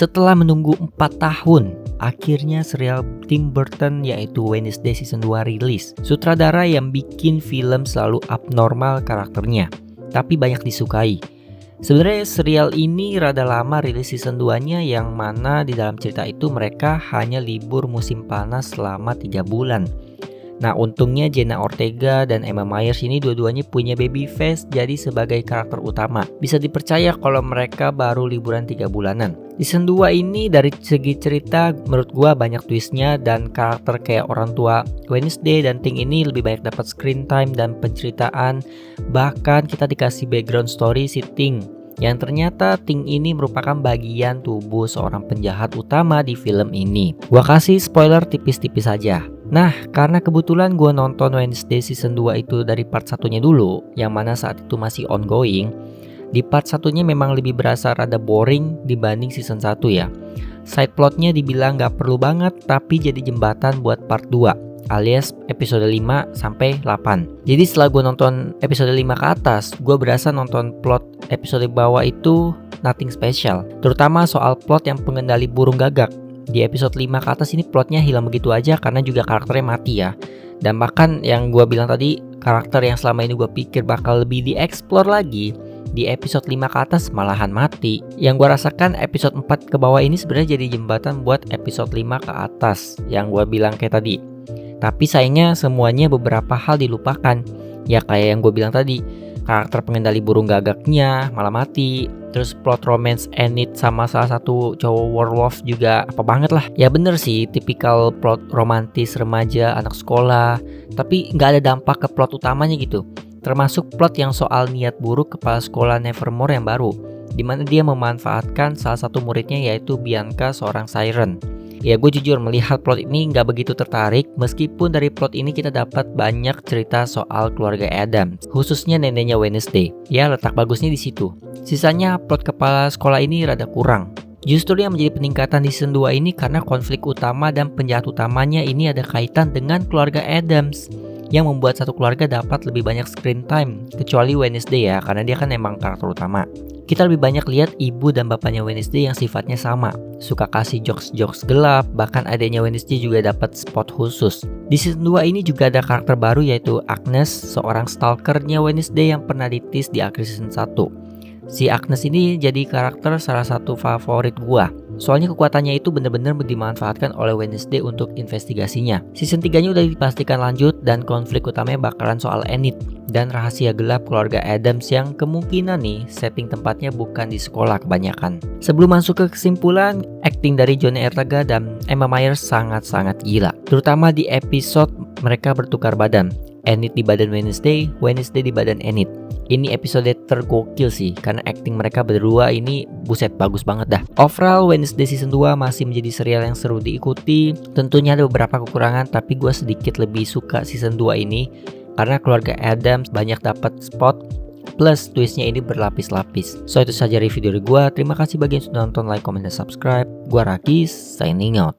Setelah menunggu 4 tahun, akhirnya serial Tim Burton yaitu Wednesday Season 2 rilis. Sutradara yang bikin film selalu abnormal karakternya, tapi banyak disukai. Sebenarnya serial ini rada lama rilis season 2-nya, yang mana di dalam cerita itu mereka hanya libur musim panas selama 3 bulan. Nah, untungnya Jenna Ortega dan Emma Myers ini dua-duanya punya baby face jadi sebagai karakter utama. Bisa dipercaya kalau mereka baru liburan 3 bulanan. Season 2 ini dari segi cerita menurut gua banyak twistnya, dan karakter kayak orang tua Wednesday dan Ting ini lebih banyak dapat screen time dan penceritaan. Bahkan kita dikasih background story si Ting, yang ternyata Ting ini merupakan bagian tubuh seorang penjahat utama di film ini. Gua kasih spoiler tipis-tipis aja. Nah, karena kebetulan gue nonton Wednesday Season 2 itu dari part 1-nya dulu, yang mana saat itu masih ongoing. Di part 1-nya memang lebih berasa rada boring dibanding Season 1 ya. Side plotnya dibilang gak perlu banget, tapi jadi jembatan buat part 2, alias episode 5 sampai 8. Jadi setelah gue nonton episode 5 ke atas, gue berasa nonton plot episode bawah itu nothing special. Terutama soal plot yang pengendali burung gagak. Di episode 5 ke atas ini plotnya hilang begitu aja karena juga karakternya mati ya. Dan bahkan yang gue bilang tadi, karakter yang selama ini gue pikir bakal lebih dieksplor lagi, di episode 5 ke atas malahan mati. Yang gue rasakan episode 4 ke bawah ini sebenarnya jadi jembatan buat episode 5 ke atas, yang gue bilang kayak tadi. Tapi sayangnya semuanya beberapa hal dilupakan. Ya kayak yang gue bilang tadi, karakter pengendali burung gagaknya malah mati. Terus plot romance Enid sama salah satu cowok werewolf juga apa banget lah. Ya bener sih, tipikal plot romantis remaja anak sekolah, tapi gak ada dampak ke plot utamanya gitu. Termasuk plot yang soal niat buruk kepala sekolah Nevermore yang baru, dimana dia memanfaatkan salah satu muridnya yaitu Bianca, seorang siren. Ya gue jujur melihat plot ini gak begitu tertarik, meskipun dari plot ini kita dapat banyak cerita soal keluarga Addams, khususnya neneknya Wednesday. Ya letak bagusnya di situ. Sisanya plot kepala sekolah ini rada kurang. Justru yang menjadi peningkatan di season 2 ini karena konflik utama dan penjahat utamanya ini ada kaitan dengan keluarga Addams, yang membuat satu keluarga dapat lebih banyak screen time, kecuali Wednesday ya, karena dia kan emang karakter utama. Kita lebih banyak lihat ibu dan bapaknya Wednesday yang sifatnya sama, suka kasih jokes-jokes gelap, bahkan adanya Wednesday juga dapat spot khusus. Di season 2 ini juga ada karakter baru yaitu Agnes, seorang stalkernya Wednesday yang pernah ditis di akhir season 1. Si Agnes ini jadi karakter salah satu favorit gua. Soalnya kekuatannya itu benar-benar dimanfaatkan oleh Wednesday untuk investigasinya. Season 3-nya udah dipastikan lanjut dan konflik utamanya bakalan soal Enid dan rahasia gelap keluarga Addams yang kemungkinan nih setting tempatnya bukan di sekolah kebanyakan. Sebelum masuk ke kesimpulan, acting dari Jenna Ortega dan Emma Myers sangat-sangat gila. Terutama di episode mereka bertukar badan. Enid di badan Wednesday, Wednesday di badan Enid. Ini episode tergokil sih, karena acting mereka berdua ini buset bagus banget dah. Overall Wednesday season 2 masih menjadi serial yang seru diikuti. Tentunya ada beberapa kekurangan, tapi gue sedikit lebih suka season 2 ini karena keluarga Addams banyak dapat spot, plus twistnya ini berlapis-lapis. So itu saja review dari gue. Terima kasih bagi yang sudah nonton, like, comment, dan subscribe. Gue Rakis, signing out.